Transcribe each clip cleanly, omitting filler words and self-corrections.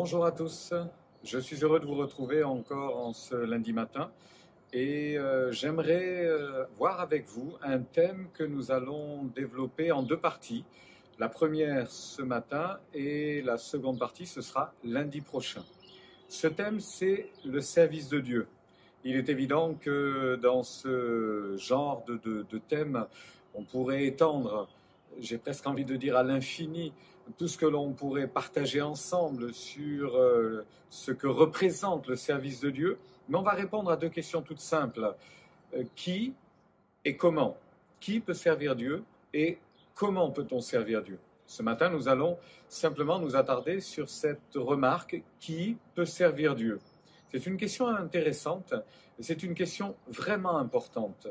Bonjour à tous, je suis heureux de vous retrouver encore en ce lundi matin et j'aimerais voir avec vous un thème que nous allons développer en deux parties. La première ce matin et la seconde partie ce sera lundi prochain. Ce thème c'est le service de Dieu. Il est évident que dans ce genre de thème, on pourrait étendre, j'ai presque envie de dire à l'infini, tout ce que l'on pourrait partager ensemble sur ce que représente le service de Dieu. Mais on va répondre à deux questions toutes simples. Qui et comment? Qui peut servir Dieu et comment peut-on servir Dieu? Ce matin, nous allons simplement nous attarder sur cette remarque, qui peut servir Dieu? C'est une question intéressante, c'est une question vraiment importante,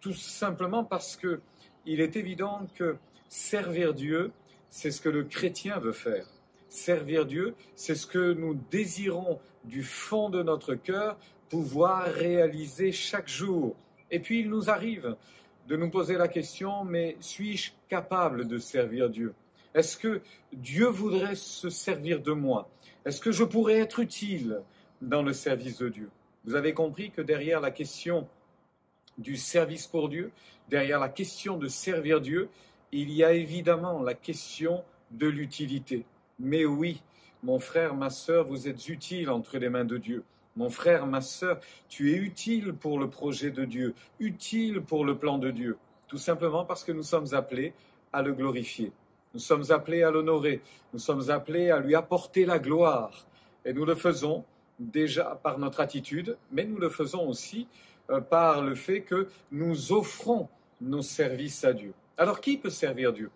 tout simplement parce qu'il est évident que servir Dieu, c'est ce que le chrétien veut faire. Servir Dieu, c'est ce que nous désirons du fond de notre cœur pouvoir réaliser chaque jour. Et puis il nous arrive de nous poser la question, mais suis-je capable de servir Dieu? Est-ce que Dieu voudrait se servir de moi? Est-ce que je pourrais être utile dans le service de Dieu? Vous avez compris que derrière la question du service pour Dieu, derrière la question de servir Dieu, il y a évidemment la question de l'utilité. Mais oui, mon frère, ma sœur, vous êtes utile entre les mains de Dieu. Mon frère, ma sœur, tu es utile pour le projet de Dieu, utile pour le plan de Dieu. Tout simplement parce que nous sommes appelés à le glorifier. Nous sommes appelés à l'honorer. Nous sommes appelés à lui apporter la gloire. Et nous le faisons déjà par notre attitude, mais nous le faisons aussi par le fait que nous offrons nos services à Dieu. Alors, qui peut servir Dieu?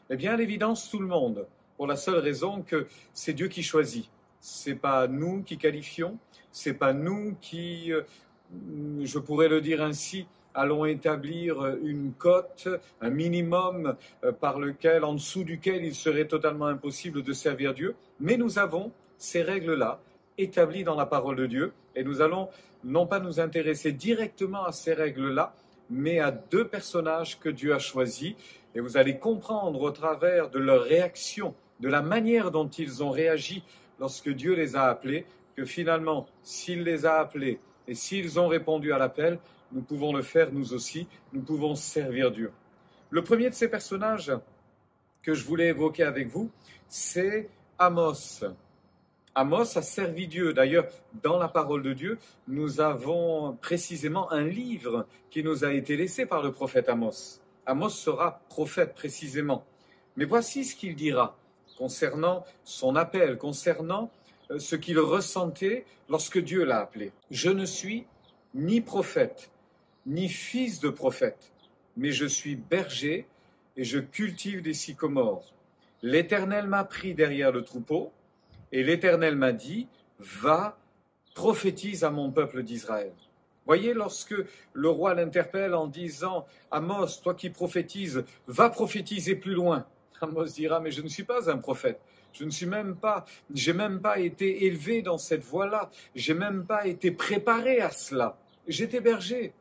Eh bien, à l'évidence, tout le monde, pour la seule raison que c'est Dieu qui choisit. C'est pas nous qui qualifions, c'est pas nous qui, je pourrais le dire ainsi, allons établir une cote, un minimum en dessous duquel il serait totalement impossible de servir Dieu, mais nous avons ces règles-là établies dans la parole de Dieu, et nous allons non pas nous intéresser directement à ces règles-là, mais à deux personnages que Dieu a choisis. Et vous allez comprendre au travers de leur réaction, de la manière dont ils ont réagi lorsque Dieu les a appelés, que finalement, s'il les a appelés et s'ils ont répondu à l'appel, nous pouvons le faire nous aussi, nous pouvons servir Dieu. Le premier de ces personnages que je voulais évoquer avec vous, c'est Amos. Amos a servi Dieu. D'ailleurs, dans la parole de Dieu, nous avons précisément un livre qui nous a été laissé par le prophète Amos. Amos sera prophète précisément. Mais voici ce qu'il dira concernant son appel, concernant ce qu'il ressentait lorsque Dieu l'a appelé. « Je ne suis ni prophète, ni fils de prophète, mais je suis berger et je cultive des sycomores. L'Éternel m'a pris derrière le troupeau, et l'Éternel m'a dit, va, prophétise à mon peuple d'Israël. » Voyez, lorsque le roi l'interpelle en disant, Amos, toi qui prophétises, va prophétiser plus loin. Amos dira, mais je ne suis pas un prophète. J'ai même pas été élevé dans cette voie-là. J'ai même pas été préparé à cela. J'étais berger.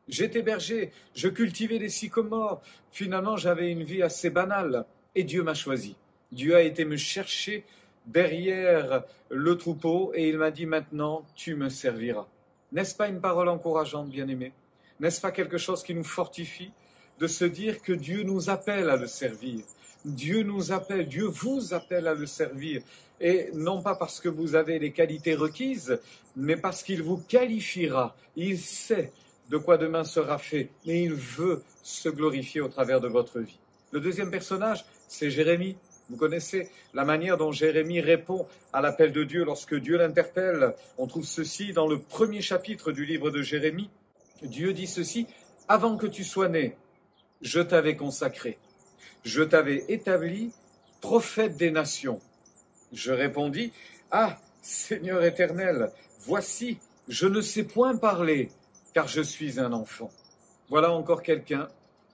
Je cultivais des sycomores. Finalement, j'avais une vie assez banale. Et Dieu m'a choisi. Dieu a été me chercher derrière le troupeau et il m'a dit maintenant tu me serviras. N'est-ce pas une parole encourageante, bien-aimés? N'est-ce pas quelque chose qui nous fortifie de se dire que Dieu nous appelle à le servir? Dieu nous appelle, Dieu vous appelle à le servir, et non pas parce que vous avez les qualités requises, mais parce qu'il vous qualifiera. Il sait de quoi demain sera fait et il veut se glorifier au travers de votre vie. Le deuxième personnage, c'est Jérémie. Vous connaissez la manière dont Jérémie répond à l'appel de Dieu lorsque Dieu l'interpelle. On trouve ceci dans le premier chapitre du livre de Jérémie. Dieu dit ceci, « Avant que tu sois né, je t'avais consacré. Je t'avais établi prophète des nations. » Je répondis, « Ah, Seigneur éternel, voici, je ne sais point parler, car je suis un enfant. » Voilà encore quelqu'un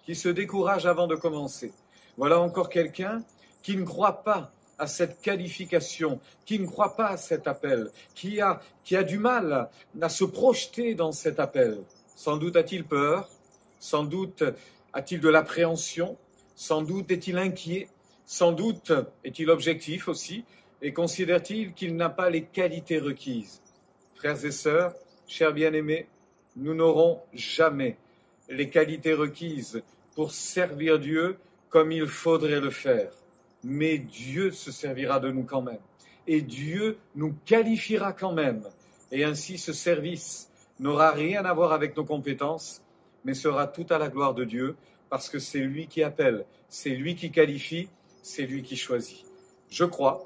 qui se décourage avant de commencer. Voilà encore quelqu'un qui ne croit pas à cette qualification, qui ne croit pas à cet appel, qui a du mal à se projeter dans cet appel. Sans doute a-t-il peur, sans doute a-t-il de l'appréhension, sans doute est-il inquiet, sans doute est-il objectif aussi, Et considère-t-il qu'il n'a pas les qualités requises? Frères et sœurs, chers bien-aimés, nous n'aurons jamais les qualités requises pour servir Dieu comme il faudrait le faire. Mais Dieu se servira de nous quand même. Et Dieu nous qualifiera quand même. Et ainsi ce service n'aura rien à voir avec nos compétences, mais sera tout à la gloire de Dieu, parce que c'est lui qui appelle, c'est lui qui qualifie, c'est lui qui choisit. Je crois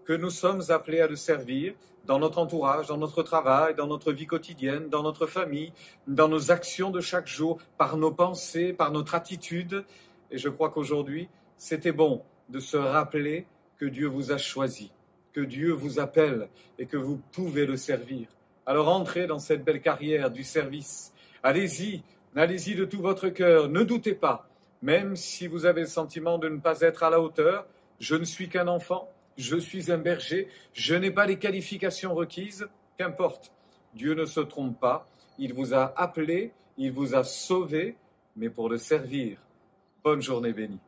que nous sommes appelés à le servir dans notre entourage, dans notre travail, dans notre vie quotidienne, dans notre famille, dans nos actions de chaque jour, par nos pensées, par notre attitude. Et je crois qu'aujourd'hui, c'était bon de se rappeler que Dieu vous a choisi, que Dieu vous appelle et que vous pouvez le servir. Alors entrez dans cette belle carrière du service. Allez-y, allez-y de tout votre cœur, ne doutez pas. Même si vous avez le sentiment de ne pas être à la hauteur, je ne suis qu'un enfant, je suis un berger, je n'ai pas les qualifications requises, qu'importe. Dieu ne se trompe pas, il vous a appelé, il vous a sauvé, mais pour le servir. Bonne journée bénie.